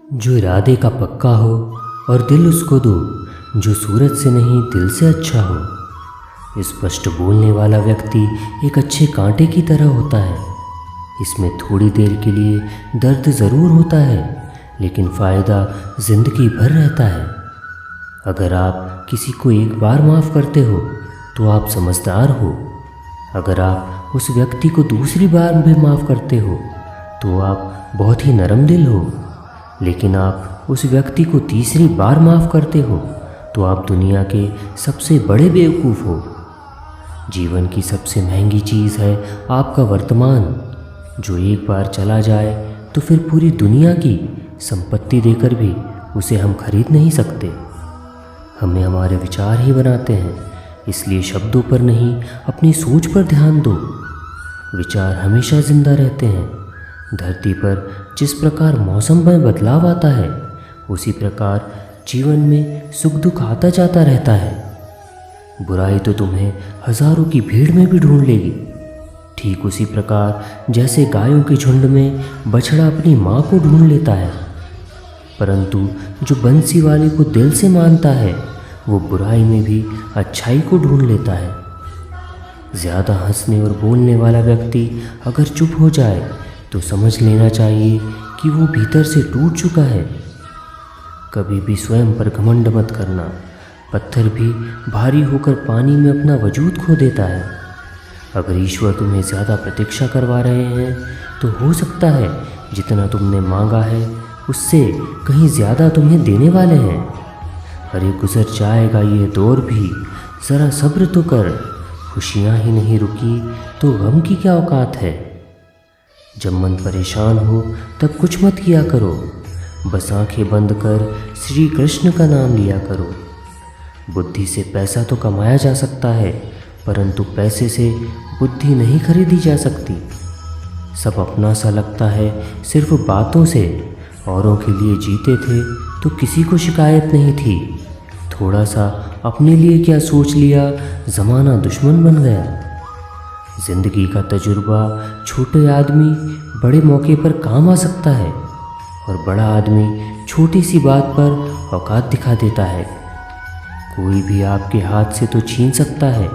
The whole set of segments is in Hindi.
जो इरादे का पक्का हो और दिल उसको दो, जो सूरत से नहीं दिल से अच्छा हो। स्पष्ट बोलने वाला व्यक्ति एक अच्छे कांटे की तरह होता है। इसमें थोड़ी देर के लिए दर्द ज़रूर होता है, लेकिन फ़ायदा ज़िंदगी भर रहता है। अगर आप किसी को एक बार माफ़ करते हो तो आप समझदार हो। अगर आप उस व्यक्ति को दूसरी बार भी माफ़ करते हो तो आप बहुत ही नरम दिल हो। लेकिन आप उस व्यक्ति को तीसरी बार माफ़ करते हो तो आप दुनिया के सबसे बड़े बेवकूफ़ हो। जीवन की सबसे महंगी चीज़ है आपका वर्तमान, जो एक बार चला जाए तो फिर पूरी दुनिया की संपत्ति देकर भी उसे हम खरीद नहीं सकते। हमें हमारे विचार ही बनाते हैं, इसलिए शब्दों पर नहीं अपनी सोच पर ध्यान दो। विचार हमेशा जिंदा रहते हैं। धरती पर जिस प्रकार मौसम में बदलाव आता है, उसी प्रकार जीवन में सुख दुख आता जाता रहता है। बुराई तो तुम्हें हजारों की भीड़ में भी ढूंढ लेगी। ठीक उसी प्रकार जैसे गायों के झुंड में बछड़ा अपनी माँ को ढूंढ लेता है, परंतु जो बंसी वाले को दिल से मानता है वो बुराई में भी अच्छाई को ढूंढ लेता है। ज़्यादा हंसने और बोलने वाला व्यक्ति अगर चुप हो जाए तो समझ लेना चाहिए कि वो भीतर से टूट चुका है। कभी भी स्वयं पर घमंड मत करना। पत्थर भी भारी होकर पानी में अपना वजूद खो देता है। अगर ईश्वर तुम्हें ज़्यादा प्रतीक्षा करवा रहे हैं तो हो सकता है जितना तुमने मांगा है उससे कहीं ज़्यादा तुम्हें देने वाले हैं। अरे गुजर जाएगा ये दौर भी, ज़रा सब्र तो कर। खुशियाँ ही नहीं रुकी तो गम की क्या औकात है। जब मन परेशान हो तब कुछ मत किया करो, बस आंखें बंद कर श्री कृष्ण का नाम लिया करो। बुद्धि से पैसा तो कमाया जा सकता है, परंतु पैसे से बुद्धि नहीं खरीदी जा सकती। सब अपना सा लगता है सिर्फ बातों से। औरों के लिए जीते थे तो किसी को शिकायत नहीं थी। थोड़ा सा अपने लिए क्या सोच लिया, ज़माना दुश्मन बन गया। जिंदगी का तजुर्बा छोटे आदमी बड़े मौके पर काम आ सकता है, और बड़ा आदमी छोटी सी बात पर औकात दिखा देता है। कोई भी आपके हाथ से तो छीन सकता है,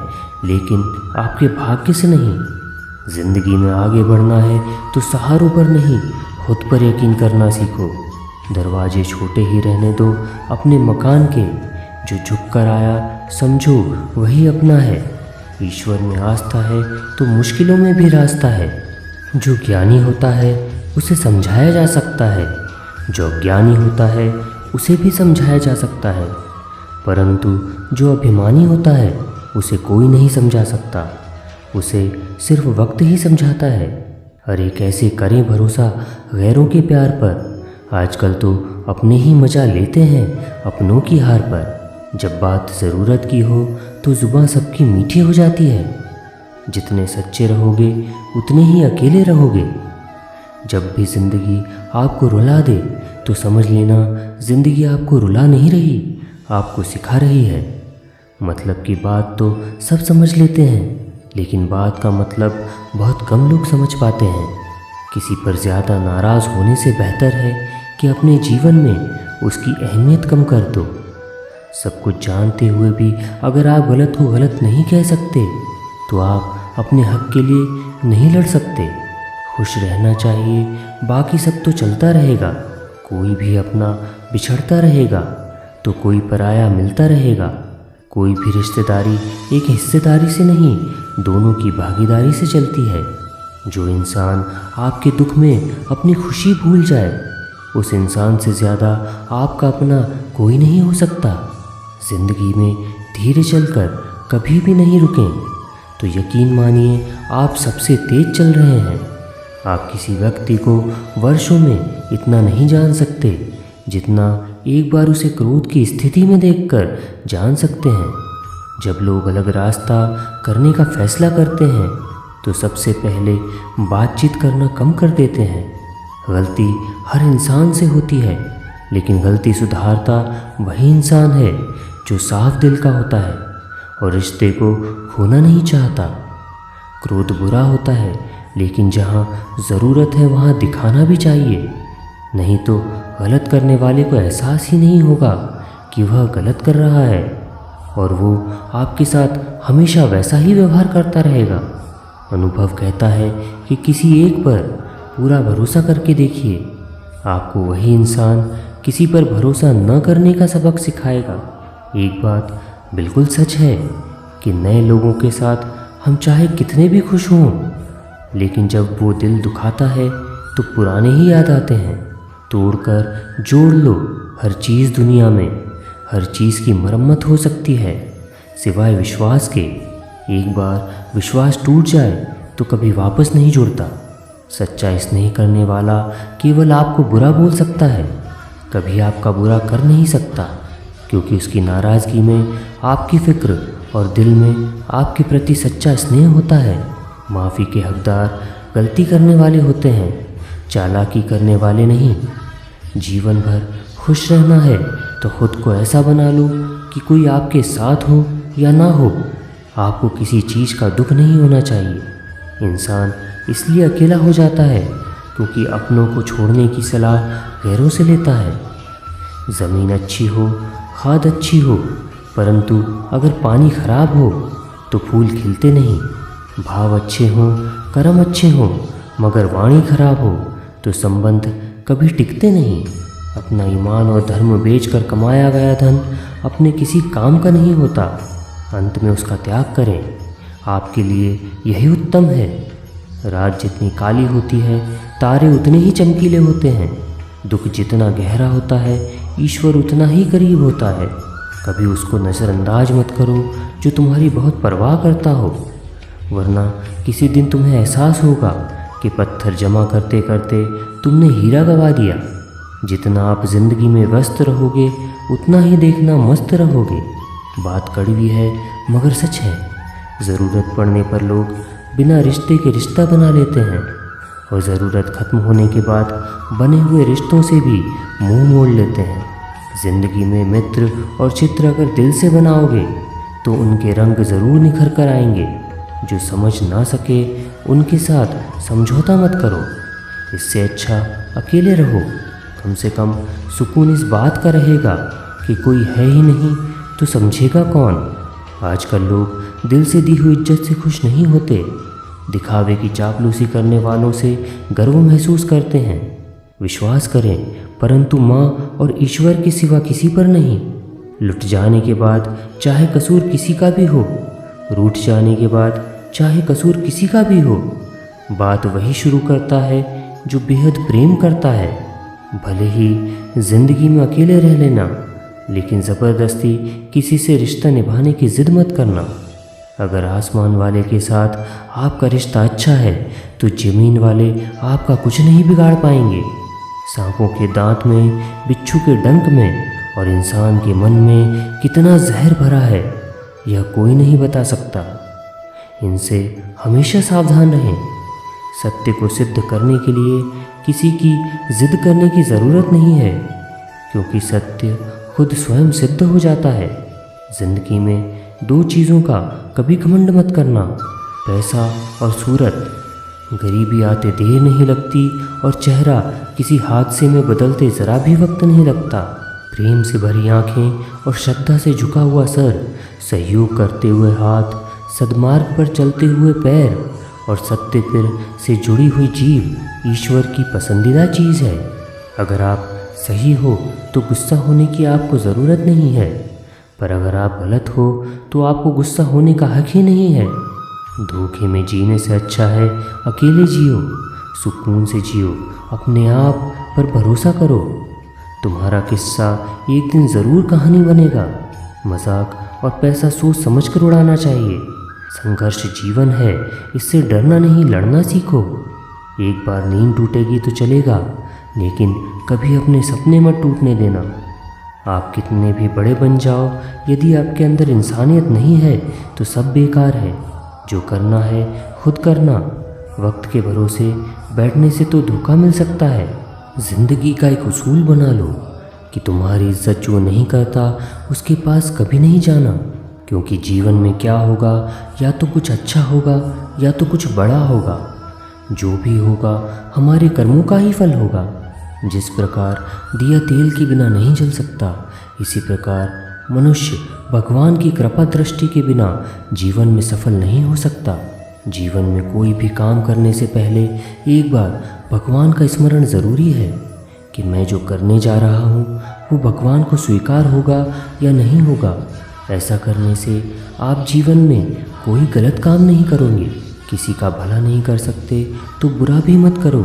लेकिन आपके भाग्य से नहीं। जिंदगी में आगे बढ़ना है तो सहारों पर नहीं, खुद पर यकीन करना सीखो। दरवाजे छोटे ही रहने दो अपने मकान के। जो झुक कर आया समझो वही अपना है। ईश्वर में आस्था है तो मुश्किलों में भी रास्ता है। जो ज्ञानी होता है उसे समझाया जा सकता है, जो अज्ञानी होता है उसे भी समझाया जा सकता है, परंतु जो अभिमानी होता है उसे कोई नहीं समझा सकता। उसे सिर्फ वक्त ही समझाता है। अरे कैसे करें भरोसा गैरों के प्यार पर। आजकल तो अपने ही मजा लेते हैं अपनों की हार पर। जब बात ज़रूरत की हो तो ज़ुबान सबकी मीठी हो जाती है। जितने सच्चे रहोगे उतने ही अकेले रहोगे। जब भी ज़िंदगी आपको रुला दे तो समझ लेना ज़िंदगी आपको रुला नहीं रही, आपको सिखा रही है। मतलब की बात तो सब समझ लेते हैं, लेकिन बात का मतलब बहुत कम लोग समझ पाते हैं। किसी पर ज़्यादा नाराज़ होने से बेहतर है कि अपने जीवन में उसकी अहमियत कम कर दो। सब कुछ जानते हुए भी अगर आप गलत को गलत नहीं कह सकते तो आप अपने हक के लिए नहीं लड़ सकते। खुश रहना चाहिए, बाकी सब तो चलता रहेगा। कोई भी अपना बिछड़ता रहेगा तो कोई पराया मिलता रहेगा। कोई भी रिश्तेदारी एक हिस्सेदारी से नहीं, दोनों की भागीदारी से चलती है। जो इंसान आपके दुख में अपनी खुशी भूल जाए, उस इंसान से ज़्यादा आपका अपना कोई नहीं हो सकता। ज़िंदगी में धीरे चलकर कभी भी नहीं रुकें तो यकीन मानिए आप सबसे तेज चल रहे हैं। आप किसी व्यक्ति को वर्षों में इतना नहीं जान सकते जितना एक बार उसे क्रोध की स्थिति में देखकर जान सकते हैं। जब लोग अलग रास्ता करने का फैसला करते हैं तो सबसे पहले बातचीत करना कम कर देते हैं। गलती हर इंसान से होती है, लेकिन गलती सुधारता वही इंसान है जो साफ दिल का होता है और रिश्ते को खोना नहीं चाहता। क्रोध बुरा होता है, लेकिन जहाँ ज़रूरत है वहाँ दिखाना भी चाहिए, नहीं तो गलत करने वाले को एहसास ही नहीं होगा कि वह गलत कर रहा है, और वो आपके साथ हमेशा वैसा ही व्यवहार करता रहेगा। अनुभव कहता है कि किसी एक पर पूरा भरोसा करके देखिए, आपको वही इंसान किसी पर भरोसा न करने का सबक सिखाएगा। एक बात बिल्कुल सच है कि नए लोगों के साथ हम चाहे कितने भी खुश हों, लेकिन जब वो दिल दुखाता है तो पुराने ही याद आते हैं। तोड़कर जोड़ लो, हर चीज़ दुनिया में, हर चीज़ की मरम्मत हो सकती है सिवाय विश्वास के। एक बार विश्वास टूट जाए तो कभी वापस नहीं जुड़ता। सच्चा स्नेह करने वाला केवल आपको बुरा बोल सकता है, कभी आपका बुरा कर नहीं सकता, क्योंकि उसकी नाराज़गी में आपकी फ़िक्र और दिल में आपके प्रति सच्चा स्नेह होता है। माफ़ी के हकदार गलती करने वाले होते हैं, चालाकी करने वाले नहीं। जीवन भर खुश रहना है तो खुद को ऐसा बना लो कि कोई आपके साथ हो या ना हो, आपको किसी चीज़ का दुख नहीं होना चाहिए। इंसान इसलिए अकेला हो जाता है क्योंकि अपनों को छोड़ने की सलाह गैरों से लेता है। ज़मीन अच्छी हो, खाद अच्छी हो, परंतु अगर पानी खराब हो तो फूल खिलते नहीं। भाव अच्छे हों, कर्म अच्छे हों, मगर वाणी खराब हो तो संबंध कभी टिकते नहीं। अपना ईमान और धर्म बेचकर कमाया गया धन अपने किसी काम का नहीं होता, अंत में उसका त्याग करें, आपके लिए यही उत्तम है। रात जितनी काली होती है तारे उतने ही चमकीले होते हैं। दुख जितना गहरा होता है ईश्वर उतना ही करीब होता है। कभी उसको नज़रअंदाज मत करो जो तुम्हारी बहुत परवाह करता हो, वरना किसी दिन तुम्हें एहसास होगा कि पत्थर जमा करते करते तुमने हीरा गंवा दिया। जितना आप ज़िंदगी में व्यस्त रहोगे उतना ही देखना मस्त रहोगे। बात कड़वी है मगर सच है। ज़रूरत पड़ने पर लोग बिना रिश्ते के रिश्ता बना लेते हैं, और ज़रूरत ख़त्म होने के बाद बने हुए रिश्तों से भी मुंह मोड़ लेते हैं। ज़िंदगी में मित्र और चित्र अगर दिल से बनाओगे तो उनके रंग ज़रूर निखर कर आएंगे। जो समझ ना सके उनके साथ समझौता मत करो, इससे अच्छा अकेले रहो। कम से कम सुकून इस बात का रहेगा कि कोई है ही नहीं तो समझेगा कौन। आजकल लोग दिल से दी हुई इज्जत से खुश नहीं होते, दिखावे की चापलूसी करने वालों से गर्व महसूस करते हैं। विश्वास करें परंतु माँ और ईश्वर के सिवा किसी पर नहीं। लुट जाने के बाद चाहे कसूर किसी का भी हो, रूठ जाने के बाद चाहे कसूर किसी का भी हो, बात वही शुरू करता है जो बेहद प्रेम करता है। भले ही ज़िंदगी में अकेले रह लेना, लेकिन ज़बरदस्ती किसी से रिश्ता निभाने की ज़िद मत करना। अगर आसमान वाले के साथ आपका रिश्ता अच्छा है तो ज़मीन वाले आपका कुछ नहीं बिगाड़ पाएंगे। सांपों के दांत में, बिच्छू के डंक में और इंसान के मन में कितना जहर भरा है यह कोई नहीं बता सकता। इनसे हमेशा सावधान रहें। सत्य को सिद्ध करने के लिए किसी की जिद करने की ज़रूरत नहीं है, क्योंकि सत्य खुद स्वयं सिद्ध हो जाता है। ज़िंदगी में दो चीज़ों का कभी घमंड मत करना, पैसा और सूरत। गरीबी आते देर नहीं लगती और चेहरा किसी हादसे में बदलते ज़रा भी वक्त नहीं लगता। प्रेम से भरी आँखें और श्रद्धा से झुका हुआ सर, सहयोग करते हुए हाथ, सद्मार्ग पर चलते हुए पैर और सत्य पर से जुड़ी हुई जीभ ईश्वर की पसंदीदा चीज़ है। अगर आप सही हो तो गुस्सा होने की आपको ज़रूरत नहीं है, पर अगर आप गलत हो तो आपको गुस्सा होने का हक ही नहीं है। धोखे में जीने से अच्छा है अकेले जियो, सुकून से जियो, अपने आप पर भरोसा करो। तुम्हारा किस्सा एक दिन ज़रूर कहानी बनेगा। मजाक और पैसा सोच समझ कर उड़ाना चाहिए। संघर्ष जीवन है, इससे डरना नहीं लड़ना सीखो। एक बार नींद टूटेगी तो चलेगा, लेकिन कभी अपने सपने मत टूटने देना। आप कितने भी बड़े बन जाओ, यदि आपके अंदर इंसानियत नहीं है तो सब बेकार है। जो करना है खुद करना। वक्त के भरोसे बैठने से तो धोखा मिल सकता है। ज़िंदगी का एक उसूल बना लो कि तुम्हारी इज्जत जो नहीं करता उसके पास कभी नहीं जाना, क्योंकि जीवन में क्या होगा, या तो कुछ अच्छा होगा या तो कुछ बड़ा होगा। जो भी होगा हमारे कर्मों का ही फल होगा। जिस प्रकार दिया तेल के बिना नहीं जल सकता, इसी प्रकार मनुष्य भगवान की कृपा दृष्टि के बिना जीवन में सफल नहीं हो सकता। जीवन में कोई भी काम करने से पहले एक बार भगवान का स्मरण ज़रूरी है कि मैं जो करने जा रहा हूँ वो भगवान को स्वीकार होगा या नहीं होगा। ऐसा करने से आप जीवन में कोई गलत काम नहीं करोगे। किसी का भला नहीं कर सकते तो बुरा भी मत करो।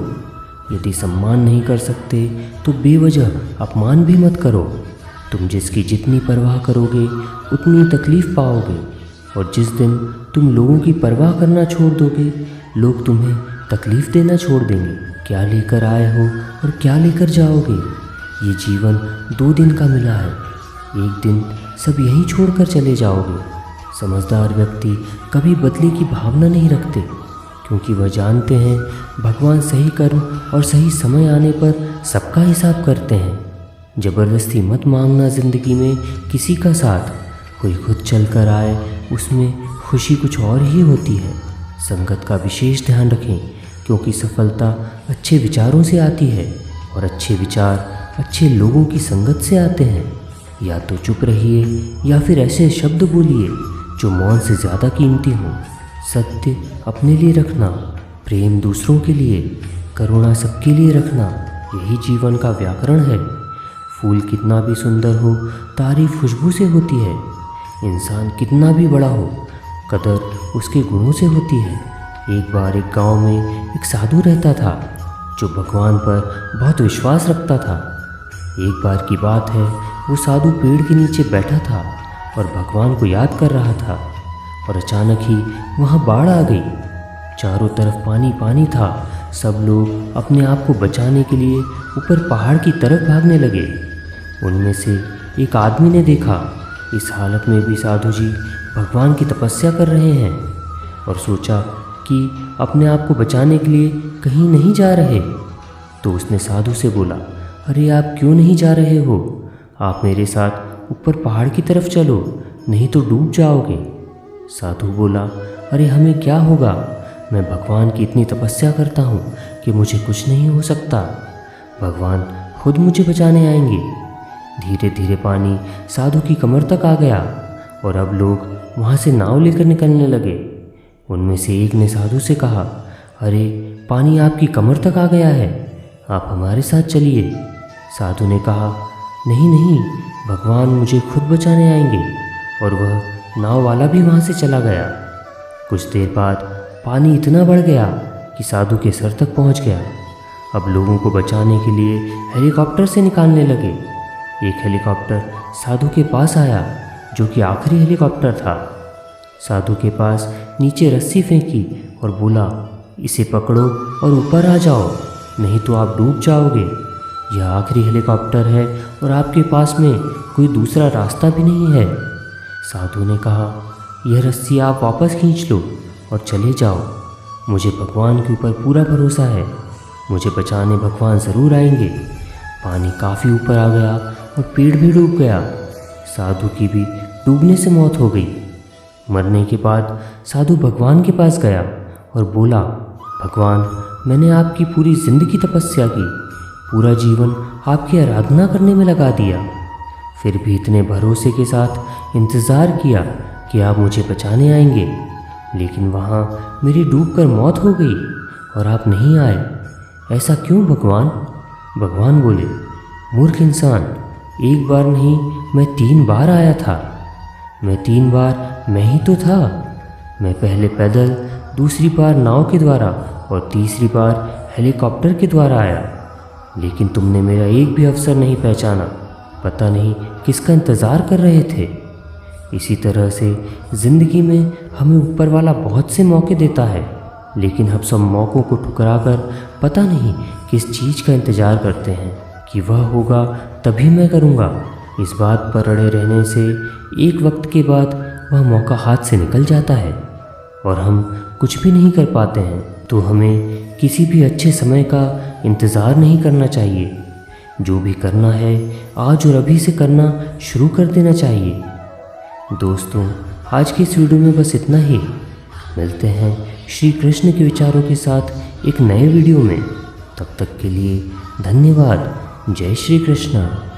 यदि सम्मान नहीं कर सकते तो बेवजह अपमान भी मत करो। तुम जिसकी जितनी परवाह करोगे उतनी तकलीफ़ पाओगे, और जिस दिन तुम लोगों की परवाह करना छोड़ दोगे, लोग तुम्हें तकलीफ़ देना छोड़ देंगे। क्या लेकर आए हो और क्या लेकर जाओगे? ये जीवन 2 दिन का मिला है, एक दिन सब यहीं छोड़कर चले जाओगे। समझदार व्यक्ति कभी बदले की भावना नहीं रखते, क्योंकि वह जानते हैं भगवान सही कर्म और सही समय आने पर सबका हिसाब करते हैं। ज़बरदस्ती मत मांगना ज़िंदगी में किसी का साथ। कोई खुद चल कर आए उसमें खुशी कुछ और ही होती है। संगत का विशेष ध्यान रखें, क्योंकि सफलता अच्छे विचारों से आती है और अच्छे विचार अच्छे लोगों की संगत से आते हैं। या तो चुप रहिए या फिर ऐसे शब्द बोलिए जो मौन से ज़्यादा कीमती हों। सत्य अपने लिए रखना, प्रेम दूसरों के लिए, करुणा सबके लिए रखना, यही जीवन का व्याकरण है। फूल कितना भी सुंदर हो, तारीफ खुशबू से होती है। इंसान कितना भी बड़ा हो, कदर उसके गुणों से होती है। एक बार एक गांव में एक साधु रहता था जो भगवान पर बहुत विश्वास रखता था। एक बार की बात है, वो साधु पेड़ के नीचे बैठा था और भगवान को याद कर रहा था, और अचानक ही वहाँ बाढ़ आ गई। चारों तरफ पानी पानी था। सब लोग अपने आप को बचाने के लिए ऊपर पहाड़ की तरफ भागने लगे। उनमें से एक आदमी ने देखा इस हालत में भी साधु जी भगवान की तपस्या कर रहे हैं, और सोचा कि अपने आप को बचाने के लिए कहीं नहीं जा रहे। तो उसने साधु से बोला, अरे आप क्यों नहीं जा रहे हो? आप मेरे साथ ऊपर पहाड़ की तरफ चलो, नहीं तो डूब जाओगे। साधु बोला, अरे हमें क्या होगा? मैं भगवान की इतनी तपस्या करता हूँ कि मुझे कुछ नहीं हो सकता। भगवान खुद मुझे बचाने आएंगे। धीरे धीरे पानी साधु की कमर तक आ गया और अब लोग वहाँ से नाव लेकर निकलने लगे। उनमें से एक ने साधु से कहा, अरे पानी आपकी कमर तक आ गया है, आप हमारे साथ चलिए। साधु ने कहा, नहीं नहीं, भगवान मुझे खुद बचाने आएंगे। और वह नाव वाला भी वहाँ से चला गया। कुछ देर बाद पानी इतना बढ़ गया कि साधु के सर तक पहुँच गया। अब लोगों को बचाने के लिए हेलीकॉप्टर से निकालने लगे। एक हेलीकॉप्टर साधु के पास आया, जो कि आखिरी हेलीकॉप्टर था। साधु के पास नीचे रस्सी फेंकी और बोला, इसे पकड़ो और ऊपर आ जाओ, नहीं तो आप डूब जाओगे। यह आखिरी हेलीकॉप्टर है और आपके पास में कोई दूसरा रास्ता भी नहीं है। साधु ने कहा, यह रस्सी आप वापस खींच लो और चले जाओ। मुझे भगवान के ऊपर पूरा भरोसा है, मुझे बचाने भगवान ज़रूर आएंगे। पानी काफ़ी ऊपर आ गया और पेड़ भी डूब गया। साधु की भी डूबने से मौत हो गई। मरने के बाद साधु भगवान के पास गया और बोला, भगवान, मैंने आपकी पूरी ज़िंदगी तपस्या की, पूरा जीवन आपकी आराधना करने में लगा दिया, फिर भी इतने भरोसे के साथ इंतज़ार किया कि आप मुझे बचाने आएंगे, लेकिन वहाँ मेरी डूबकर मौत हो गई और आप नहीं आए। ऐसा क्यों भगवान? भगवान बोले, मूर्ख इंसान, एक बार नहीं मैं 3 बार आया था। मैं 3 बार मैं ही तो था। मैं पहले पैदल, दूसरी बार नाव के द्वारा और तीसरी बार हेलीकॉप्टर के द्वारा आया, लेकिन तुमने मेरा एक भी अवसर नहीं पहचाना। पता नहीं किसका इंतज़ार कर रहे थे। इसी तरह से ज़िंदगी में हमें ऊपर वाला बहुत से मौके देता है, लेकिन हम सब मौक़ों को ठुकराकर पता नहीं किस चीज़ का इंतज़ार करते हैं कि वह होगा तभी मैं करूँगा। इस बात पर अड़े रहने से एक वक्त के बाद वह मौका हाथ से निकल जाता है और हम कुछ भी नहीं कर पाते हैं। तो हमें किसी भी अच्छे समय का इंतज़ार नहीं करना चाहिए। जो भी करना है आज और अभी से करना शुरू कर देना चाहिए। दोस्तों, आज की इस वीडियो में बस इतना ही। मिलते हैं श्री कृष्ण के विचारों के साथ एक नए वीडियो में। तब तक के लिए धन्यवाद। जय श्री कृष्ण।